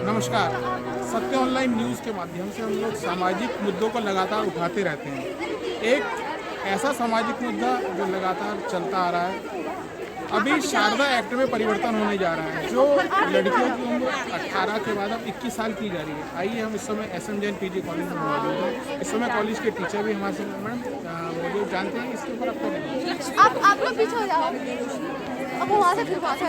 नमस्कार। सत्य online news के माध्यम से हम लोग सामाजिक मुद्दों को लगातार उठाते रहते हैं। एक ऐसा सामाजिक मुद्दा जो लगातार चलता आ रहा है, अभी शारदा एक्ट में परिवर्तन होने जा रहा है, जो लड़कियों की उम्र 18 के बाद अब 21 साल की जा रही है। आइए हम इस समय SM जैन PG कॉलेज में मौजूद हैं। इस समय कॉलेज के टीचर भी हमारे साथ मैडम मौजूद, जानते हैं इसके ऊपर आपका क्या? आप लोग पीछे हो जाओ, अब वहाँ से फिर पास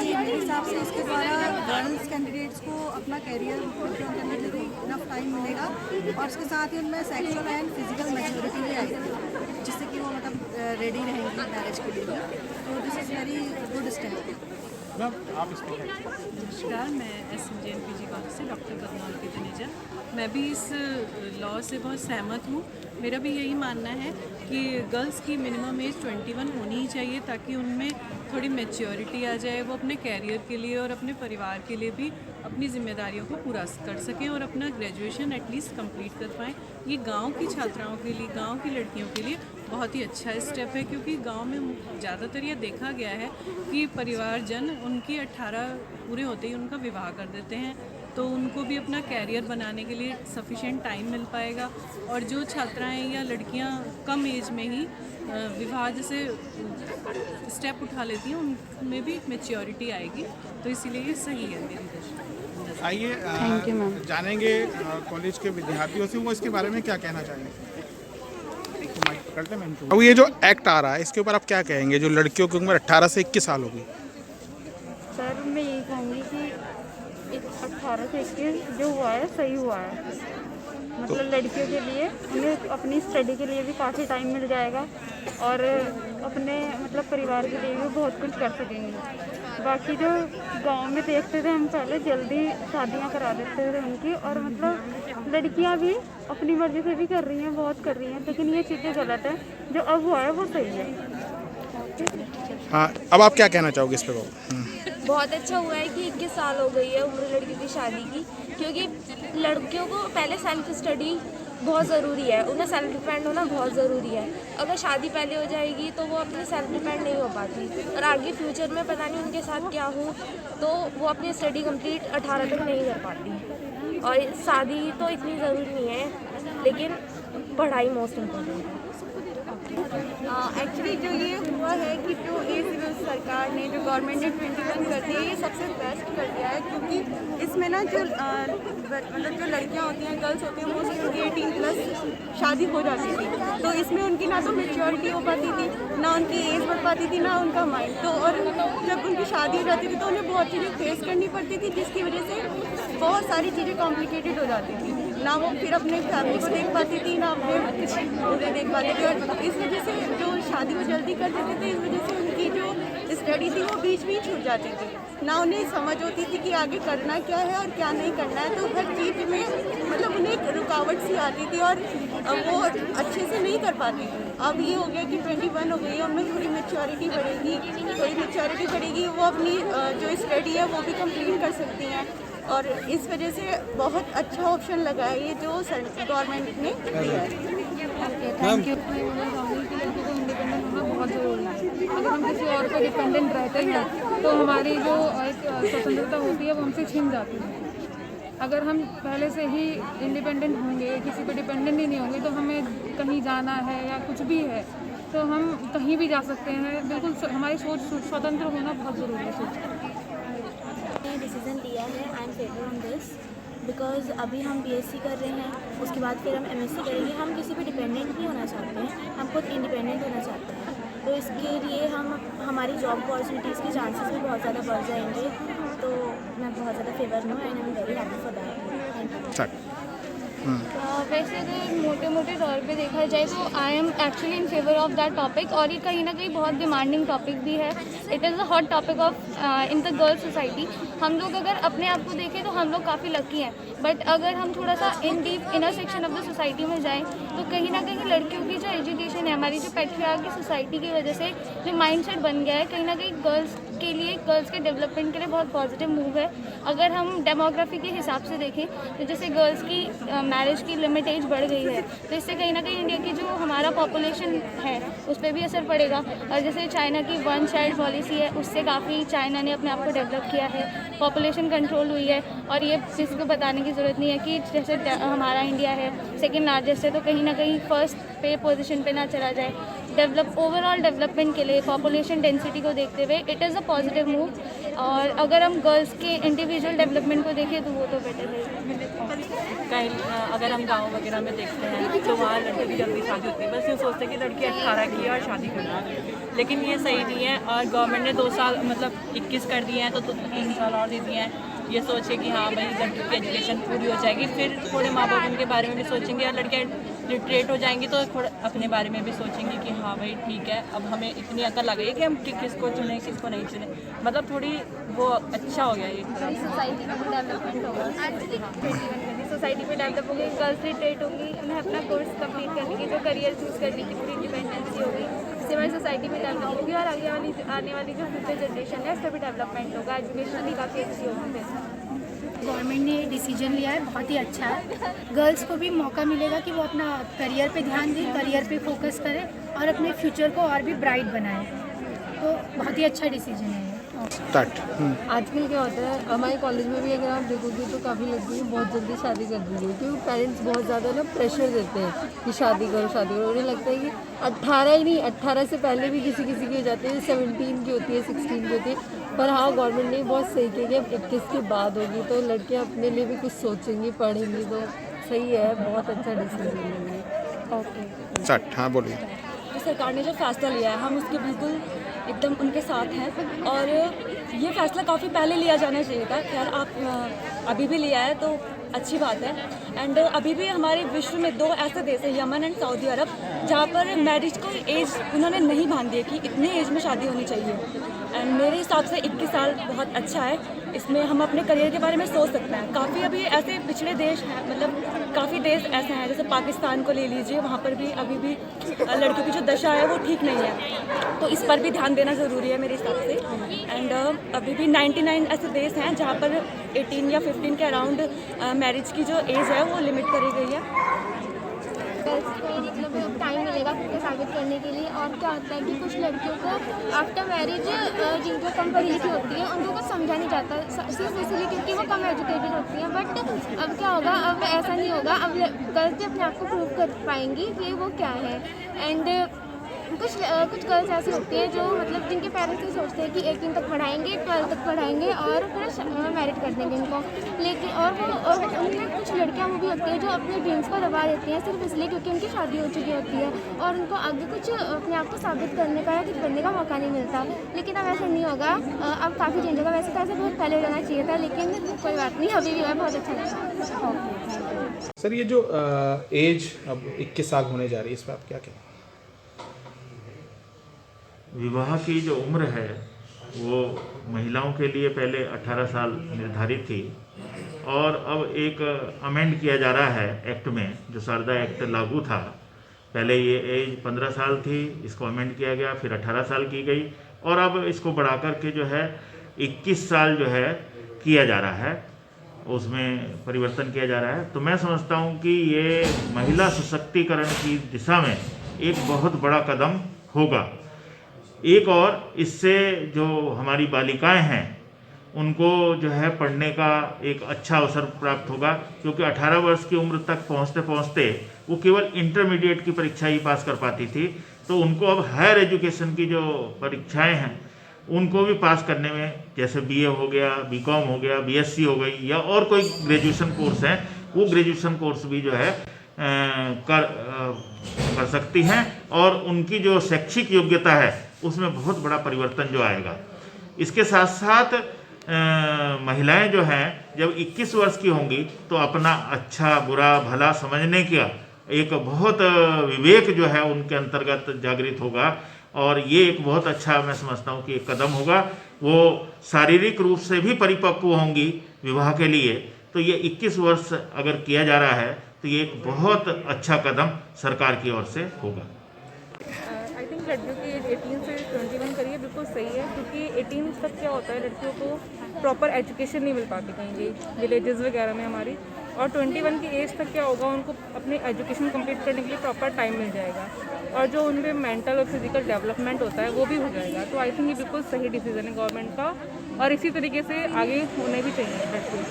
मेरे हिसाब से इसके द्वारा गर्ल्स कैंडिडेट्स को अपना कैरियर करने के लिए इनफ टाइम मिलेगा और उसके साथ ही उनमें सेक्सुअल एंड फिजिकल मैच्योरिटी भी आएगी, जिससे कि वो मतलब रेडी रहेंगी मैरिज के लिए। तो this is very good step. Ma'am आप इस पर नमस्कार, मैं SM जैन PG कॉलेज से डॉक्टर पद्मावती की तनेजा। मैं भी इस लॉ से बहुत सहमत हूँ। मेरा भी यही मानना है कि गर्ल्स की मिनिमम एज 21 होनी ही चाहिए, ताकि उनमें थोड़ी मैच्योरिटी आ जाए, वो अपने कैरियर के लिए और अपने परिवार के लिए भी अपनी जिम्मेदारियों को पूरा कर सकें और अपना ग्रेजुएशन एटलीस्ट कंप्लीट कर पाएँ। ये गांव की छात्राओं के लिए, गांव की लड़कियों के लिए बहुत ही अच्छा स्टेप है, क्योंकि गांव में ज़्यादातर ये देखा गया है कि परिवारजन उनकी 18 पूरे होते ही उनका विवाह कर देते हैं, तो उनको भी अपना कैरियर बनाने के लिए सफिशेंट टाइम मिल पाएगा। और जो छात्राएं या लड़कियां कम एज में ही विवाह जैसे स्टेप उठा लेती हैं, उनमें भी मैच्योरिटी आएगी, तो इसीलिए ये सही है मेरी दृष्टि। आइए जानेंगे कॉलेज के विद्यार्थियों से, वो इसके बारे में क्या कहना चाहेंगे। अब ये जो एक्ट आ रहा है, इसके ऊपर आप क्या कहेंगे, जो लड़कियों की उम्र 18 से 21 साल होगी? सर मैं यही कहूँगी कि 18 से 21 जो हुआ है सही हुआ है। मतलब लड़कियों के लिए उन्हें अपनी स्टडी के लिए भी काफ़ी टाइम मिल जाएगा और अपने मतलब परिवार के लिए भी बहुत कुछ कर सकेंगे। बाकी जो गांव में देखते थे हम पहले, जल्दी शादियां करा देते थे उनकी, और मतलब लड़कियां भी अपनी मर्जी से भी कर रही हैं, बहुत कर रही हैं, लेकिन ये चीज़ें गलत है। जो अब हुआ है वो सही है। हाँ, अब आप क्या कहना चाहोगे इस पर? बहुत अच्छा हुआ है कि 21 साल हो गई है उम्र लड़की की शादी की, क्योंकि लड़कियों को पहले सेल्फ स्टडी बहुत ज़रूरी है, उन्हें सेल्फ डिपेंड होना बहुत ज़रूरी है। अगर शादी पहले हो जाएगी तो वो अपने सेल्फ डिपेंड नहीं हो पाती, और आगे फ्यूचर में पता नहीं उनके साथ क्या हो, तो वो अपनी स्टडी कंप्लीट 18 तक नहीं कर पाती। और शादी तो इतनी ज़रूरी नहीं है, लेकिन पढ़ाई मोस्ट इम्पोर्टेंट है। एक्चुअली जो ये हुआ है कि जो एज सरकार ने, जो गवर्नमेंट ने 21 कर दिया, ये सबसे बेस्ट कर दिया है, क्योंकि इसमें ना जो मतलब जो लड़कियां होती हैं, गर्ल्स होती हैं, मोस्टली उनकी 18+ शादी हो जाती थी, तो इसमें उनकी ना तो मेच्योरिटी हो पाती थी, ना उनकी एज बढ़ पाती थी, ना उनका माइंड। तो और जब उनकी शादी हो जाती थी तो उन्हें बहुत चीज़ें फेस करनी पड़ती थी, जिसकी वजह से बहुत सारी चीज़ें कॉम्प्लिकेटेड हो जाती थी। ना वो फिर अपने फैमिली को देख पाती थी, ना अपने उन्हें देख पाती थी, और इस वजह से जो शादी वो जल्दी कर देते थे, इस वजह से उनकी जो स्टडी थी वो बीच में ही छूट जाती थी, ना उन्हें समझ होती थी कि आगे करना क्या है और क्या नहीं करना है। तो हर चीज़ में मतलब उन्हें एक रुकावट सी आती थी और वो अच्छे से नहीं कर पाती थी। अब ये हो गया कि 21 हो गई है, उनमें थोड़ी मैच्योरिटी बढ़ेगी, वो अपनी जो स्टडी है वो भी कंप्लीट कर सकती हैं, और इस वजह से बहुत अच्छा ऑप्शन लगा है ये जो गवर्नमेंट ने दिया है। Thank you. लड़कियों को इंडिपेंडेंट होना बहुत ज़रूरी है। अगर हम किसी और पर डिपेंडेंट रहते हैं तो हमारी जो एक स्वतंत्रता होती है वो हमसे छीन जाती है। अगर हम पहले से ही इंडिपेंडेंट होंगे, किसी पर डिपेंडेंट ही नहीं होंगे, तो हमें कहीं जाना है या कुछ भी है तो हम कहीं भी जा सकते हैं। बिल्कुल हमारी सोच स्वतंत्र होना बहुत ज़रूरी है। डिसीजन लिया है, I am favour on this, because अभी हम BSc कर रहे हैं, उसके बाद फिर हम MSc करेंगे। हम किसी पे डिपेंडेंट नहीं होना चाहते हैं, हम खुद इंडिपेंडेंट होना चाहते हैं, तो इसके लिए हमारी जॉब अपॉर्चुनिटीज़ के चांसेस भी बहुत ज़्यादा बढ़ जाएंगे। तो मैं बहुत ज़्यादा फेवर हूँ and I am very happy for that. वैसे अगर मोटे मोटे तौर पे देखा जाए तो I am actually in favour of that topic, और ये कहीं ना कहीं बहुत डिमांडिंग टॉपिक भी है। It is a hot topic of in the girl society. हम लोग अगर अपने आप को देखें तो हम लोग काफ़ी लकी हैं, बट अगर हम थोड़ा सा इन deep inner section of the society में जाएँ तो कहीं ना कहीं लड़कियों की जो एजुकेशन है, हमारी जो पैट्रियार्की सोसाइटी की वजह से जो माइंडसेट बन गया है, कहीं ना कहीं गर्ल्स के लिए, गर्ल्स के डेवलपमेंट के लिए बहुत पॉजिटिव मूव है। अगर हम डेमोग्राफी के हिसाब से देखें तो जैसे गर्ल्स की मैरिज की लिमिट एज बढ़ गई है, तो इससे कहीं ना कहीं इंडिया की जो हमारा पॉपुलेशन है उस पर भी असर पड़ेगा। और जैसे चाइना की 1 चाइल्ड पॉलिसी है, उससे काफ़ी चाइना ने अपने आप को डेवलप किया है, पॉपुलेशन कंट्रोल हुई है। और ये किसी को बताने की ज़रूरत नहीं है कि जैसे हमारा इंडिया है सेकेंड लार्जेस्ट है, तो कहीं ना कहीं फर्स्ट पे पोजीशन पे ना चला जाए। ओवरऑल डेवलपमेंट के लिए पॉपुलेशन डेंसिटी को देखते हुए it is a positive move. और अगर हम गर्ल्स के इंडिविजुअल डेवलपमेंट को देखें तो वो तो बेटर है। कहीं अगर हम गांव वगैरह में देखते हैं तो वहाँ लड़के की जल्दी शादी होती है, बस ये सोचते हैं कि लड़की 18 की है और शादी करना है, लेकिन ये सही नहीं है। और गवर्नमेंट ने 2 साल मतलब 21 कर दिए हैं तो 3 साल और दे दिए हैं, ये सोचे कि हाँ भाई लड़की की एजुकेशन पूरी हो जाएगी, फिर थोड़े माँ बाप उनके बारे में भी सोचेंगे। और लड़कियाँ लिटरेट हो जाएंगी तो थोड़ा अपने बारे में भी सोचेंगे कि हाँ भाई ठीक है, अब हमें इतनी अकल आ गई है कि हम किसको चुनें किसको नहीं चुनें। मतलब थोड़ी वो अच्छा हो गया ये। सोसाइटी का डेवलपमेंट होगा, सोसाइटी में डेवलप होगी, गर्ल्स लिटरेट होंगी, उन्हें अपना कोर्स कंप्लीट करने की, जो करियर चूज़ करने की पूरी इंडिपेंडेंसी होगी, इससे हमारी सोसाइटी में डेवलप होगी। और आने वाली जो फ्यूचर जनरेशन है उस पर भी डेवलपमेंट होगा, एजुकेशन भी काफ़ी अच्छी होगी। गवर्नमेंट ने डिसीजन लिया है, बहुत ही अच्छा है। गर्ल्स को भी मौका मिलेगा कि वो अपना करियर पे ध्यान दें, करियर पे फोकस करें और अपने फ्यूचर को और भी ब्राइट बनाएं, तो बहुत ही अच्छा डिसीजन है ये। आजकल क्या होता है हमारे कॉलेज में भी अगर आप देखोगे तो काफ़ी लड़कियाँ बहुत जल्दी शादी कर देंगी, क्योंकि पेरेंट्स बहुत ज़्यादा ना प्रेशर देते हैं कि शादी करो। उन्हें लगता है कि 18 ही नहीं, 18 से पहले भी किसी की हो जाती है, 17 की होती है, 16 की होती है। पर हाँ, गवर्नमेंट ने बहुत सही किया कि अब 21 के बाद होगी तो लड़कियाँ अपने लिए भी कुछ सोचेंगी, पढ़ेंगी, तो सही है, बहुत अच्छा डिसीजन है। ओके, हाँ बोलिए। जो सरकार ने जो फैसला लिया है हम उसके बिल्कुल एकदम उनके साथ हैं। और ये फैसला काफ़ी पहले लिया जाना चाहिए था। खैर आप अभी भी लिया है तो अच्छी बात है। एंड अभी भी हमारे विश्व में 2 ऐसे देश हैं, यमन एंड सऊदी अरब, जहाँ पर मैरिज को एज उन्होंने नहीं बांध दी है कि इतने एज में शादी होनी चाहिए। एंड मेरे हिसाब से 21 साल बहुत अच्छा है, इसमें हम अपने करियर के बारे में सोच सकते हैं। काफ़ी अभी ऐसे पिछड़े देश हैं, मतलब काफ़ी देश ऐसे हैं, जैसे पाकिस्तान को ले लीजिए, वहाँ पर भी अभी भी लड़कियों की जो दशा है वो ठीक नहीं है, तो इस पर भी ध्यान देना ज़रूरी है मेरे हिसाब से। एंड अभी भी 99 ऐसे देश हैं जहाँ पर 18 या 15 के अराउंड मैरिज की जो एज है वो लिमिट करी गई है। गर्ल्स को मतलब टाइम मिलेगा खुद को साबित करने के लिए। और क्या होता है कि कुछ लड़कियों को आफ्टर मैरिज जिनको कम पढ़ी लिखी होती है उनको कुछ समझा नहीं जाता, सिर्फ इसलिए क्योंकि वो कम एजुकेटेड होती हैं। बट अब क्या होगा, अब ऐसा नहीं होगा, अब गर्ल्स भी अपने आप को प्रूव कर पाएंगी कि वो क्या है। एंड कुछ गर्ल्स ऐसी होती हैं जो मतलब जिनके पेरेंट्स ये सोचते हैं कि 18 तक पढ़ाएंगे, 12 तक पढ़ाएंगे और फिर मैरिज कर देंगे इनको। लेकिन और उनमें कुछ लड़कियां वो भी होती हैं जो अपने ड्रीम्स को दबा देती हैं सिर्फ इसलिए क्योंकि उनकी शादी हो चुकी होती है और उनको आगे कुछ अपने आप को साबित करने का या कुछ करने का मौका नहीं मिलता। लेकिन अब ऐसा नहीं होगा, अब काफ़ी चेंज होगा। वैसे तो ऐसे बहुत पहले रहना चाहिए था, लेकिन कोई बात नहीं, अभी भी है, बहुत अच्छा लगा। सर ये जो एज अब 21 साल होने जा रही है, इस पर आप क्या कहें? विवाह की जो उम्र है वो महिलाओं के लिए पहले 18 साल निर्धारित थी और अब एक अमेंड किया जा रहा है एक्ट में, जो शारदा एक्ट लागू था। पहले ये एज 15 साल थी, इसको अमेंड किया गया, फिर 18 साल की गई और अब इसको बढ़ा कर के जो है 21 साल जो है किया जा रहा है, उसमें परिवर्तन किया जा रहा है। तो मैं समझता हूँ कि ये महिला सशक्तिकरण की दिशा में एक बहुत बड़ा कदम होगा। एक और इससे जो हमारी बालिकाएं हैं उनको जो है पढ़ने का एक अच्छा अवसर प्राप्त होगा, क्योंकि 18 वर्ष की उम्र तक पहुंचते पहुंचते वो केवल इंटरमीडिएट की परीक्षा ही पास कर पाती थी, तो उनको अब हायर एजुकेशन की जो परीक्षाएं हैं उनको भी पास करने में, जैसे बीए हो गया, बीकॉम हो गया, बीएससी हो गई या और कोई ग्रेजुएशन कोर्स है, वो ग्रेजुएशन कोर्स भी जो है कर सकती हैं और उनकी जो शैक्षिक योग्यता है उसमें बहुत बड़ा परिवर्तन जो आएगा। इसके साथ साथ महिलाएं जो हैं जब 21 वर्ष की होंगी तो अपना अच्छा बुरा भला समझने का एक बहुत विवेक जो है उनके अंतर्गत जागृत होगा और ये एक बहुत अच्छा मैं समझता हूँ कि एक कदम होगा। वो शारीरिक रूप से भी परिपक्व होंगी विवाह के लिए, तो ये 21 वर्ष अगर किया जा रहा है तो ये एक बहुत अच्छा कदम सरकार की ओर से होगा। आई थिंक लड़कियों की एज 18 से 21 करिए बिल्कुल सही है, क्योंकि 18 तक क्या होता है लड़कियों को प्रॉपर एजुकेशन नहीं मिल पाती कहीं भी विलेजेस वगैरह में हमारी, और 21 की एज तक क्या होगा उनको अपनी एजुकेशन कंप्लीट करने के लिए प्रॉपर टाइम मिल जाएगा, और जो उनमें मेंटल और फिजिकल डेवलपमेंट होता है वो भी हो जाएगा। तो आई थिंक ये बिल्कुल सही डिसीजन है गवर्नमेंट का, और इसी तरीके से आगे होने भी चाहिए लड़कियों।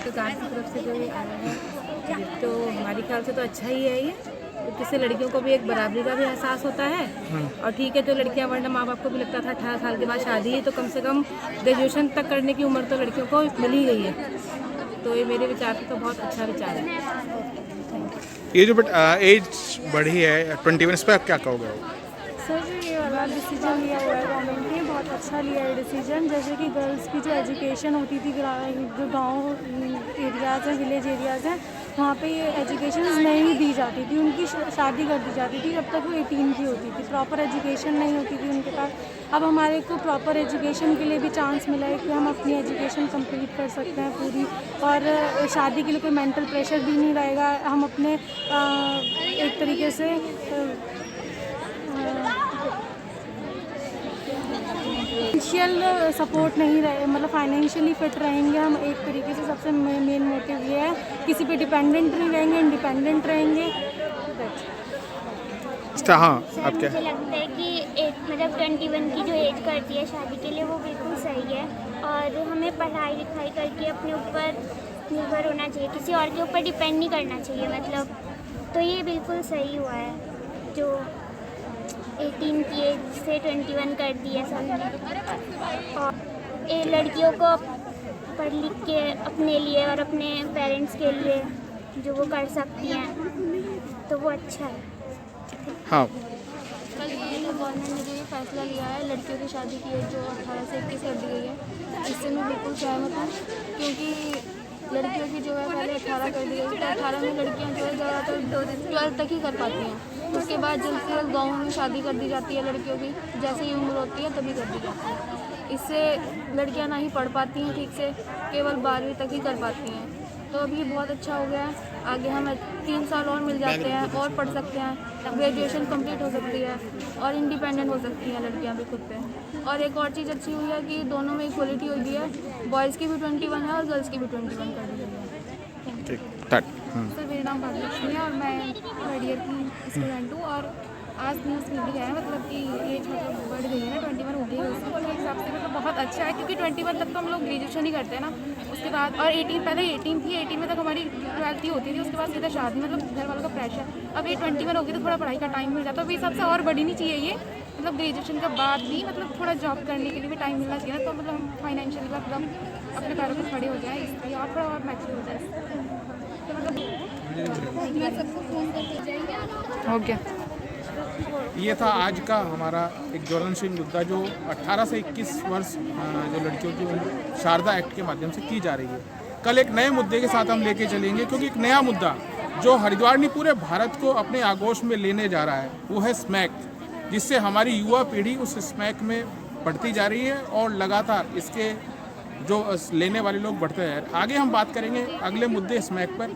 सरकार की तरफ से जो ये आया है तो हमारे ख्याल से तो अच्छा ही है ये, तो इससे लड़कियों को भी एक बराबरी का भी एहसास होता है। और ठीक है, जो लड़कियां वरना माँ बाप को भी लगता था 18 साल के बाद शादी है, तो कम से कम ग्रेजुएशन तक करने की उम्र तो लड़कियों को मिल ही गई है, तो ये मेरे विचार से तो बहुत अच्छा विचार है। ये जो एज बढ़ी है 21, इस पर आप क्या कहोगे? सर ये वाला डिसीजन लिया हुआ है गवर्नमेंट ने, बहुत अच्छा लिया है डिसीजन। जैसे कि गर्ल्स की जो एजुकेशन होती थी जो गांव एरियाज़ हैं, विलेज एरियाज़ हैं, वहाँ पे ये एजुकेशन नहीं दी जाती थी, उनकी शादी कर दी जाती थी जब तक वो 18 की होती थी, प्रॉपर एजुकेशन नहीं होती थी उनके पास। अब हमारे को प्रॉपर एजुकेशन के लिए भी चांस मिला है कि हम अपनी एजुकेशन कंप्लीट कर सकते हैं पूरी, और शादी के लिए कोई मेंटल प्रेशर भी नहीं रहेगा। हम अपने एक तरीके से फाइनेंशियल सपोर्ट नहीं रहे, मतलब फाइनेंशियली फिट रहेंगे हम एक तरीके से। सबसे मेन मोटिव ये है, किसी पे डिपेंडेंट नहीं रहेंगे, इंडिपेंडेंट रहेंगे। हाँ, आप क्या? मुझे लगता है कि मतलब 21 की जो एज करती है शादी के लिए वो बिल्कुल सही है, और हमें पढ़ाई लिखाई करके अपने ऊपर निर्भर होना चाहिए, किसी और के ऊपर डिपेंड नहीं करना चाहिए मतलब। तो ये बिल्कुल सही हुआ है जो 18 की एज से 21 कर दी है सबने, और ये लड़कियों को पढ़ लिख के अपने लिए और अपने पेरेंट्स के लिए जो वो कर सकती हैं तो वो अच्छा है। हाँ, कल ये जो गवर्नमेंट ने जो ये फैसला लिया है लड़कियों की शादी की एज जो 18 से 21 कर दी गई है, इससे मैं बिल्कुल सहमत हूँ, क्योंकि लड़कियों की जो है पहले 18 कर दी गई, तो 18 में लड़कियाँ जो है ज़्यादातर 12 तक ही कर पाती हैं, उसके बाद जल्द से जल्द गाँव में शादी कर दी जाती है लड़कियों की, जैसे ही उम्र होती है तभी कर दी जाती है। इससे लड़कियाँ ना ही पढ़ पाती हैं ठीक से, केवल 12वीं तक ही कर पाती हैं। तो अभी बहुत अच्छा हो गया है, आगे हमें 3 साल और मिल जाते हैं और पढ़ सकते हैं, ग्रेजुएशन कंप्लीट हो सकती है और इंडिपेंडेंट हो सकती हैं लड़कियां भी खुद पे। और एक और चीज़ अच्छी हुई है कि दोनों में इक्वलिटी हुई है, बॉयज़ की भी 21 है और गर्ल्स की भी 21 कर दी गई है। सर मेरा नाम भाग्यलक्ष्मी है और मैं 3rd ईयर की स्टूडेंट हूँ, और आज न्यूज़ में भी है मतलब कि एज मतलब बढ़ गई है ना, 21 हो गई है, उसके हिसाब से मतलब बहुत अच्छा है, क्योंकि 21 तक तो हम लोग ग्रेजुएशन ही करते हैं ना, उसके बाद और 18 पहले 18 थी, 18 में तक हमारी 12th ही होती थी, उसके बाद सीधा शादी, मतलब घर वालों का प्रेशर। अब ये 21 हो गई तो थोड़ा पढ़ाई का टाइम मिल जाता है, तो इस हिसाब से और बढ़ी नहीं चाहिए ये, मतलब ग्रेजुएशन के बाद भी मतलब थोड़ा जॉब करने के लिए भी टाइम मिलना चाहिए ना, तो मतलब हम फाइनेंशियली मतलब अपने पैरों पर खड़े हो जाएँ, इसलिए और थोड़ा और मैच्योर हो जाए तो मतलब हो गया। ये था आज का हमारा एक ज्वलनशील मुद्दा जो 18 से 21 वर्ष जो लड़कियों की उम्र शारदा एक्ट के माध्यम से की जा रही है। कल एक नए मुद्दे के साथ हम लेके चलेंगे, क्योंकि एक नया मुद्दा जो हरिद्वार ने पूरे भारत को अपने आगोश में लेने जा रहा है वो है स्मैक, जिससे हमारी युवा पीढ़ी उस स्मैक में बढ़ती जा रही है और लगातार इसके जो लेने वाले लोग बढ़ते हैं। आगे हम बात करेंगे अगले मुद्दे स्मैक पर।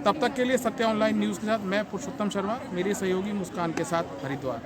तब तक के लिए सत्य ऑनलाइन न्यूज़ के साथ मैं पुरुषोत्तम शर्मा, मेरी सहयोगी मुस्कान के साथ हरिद्वार।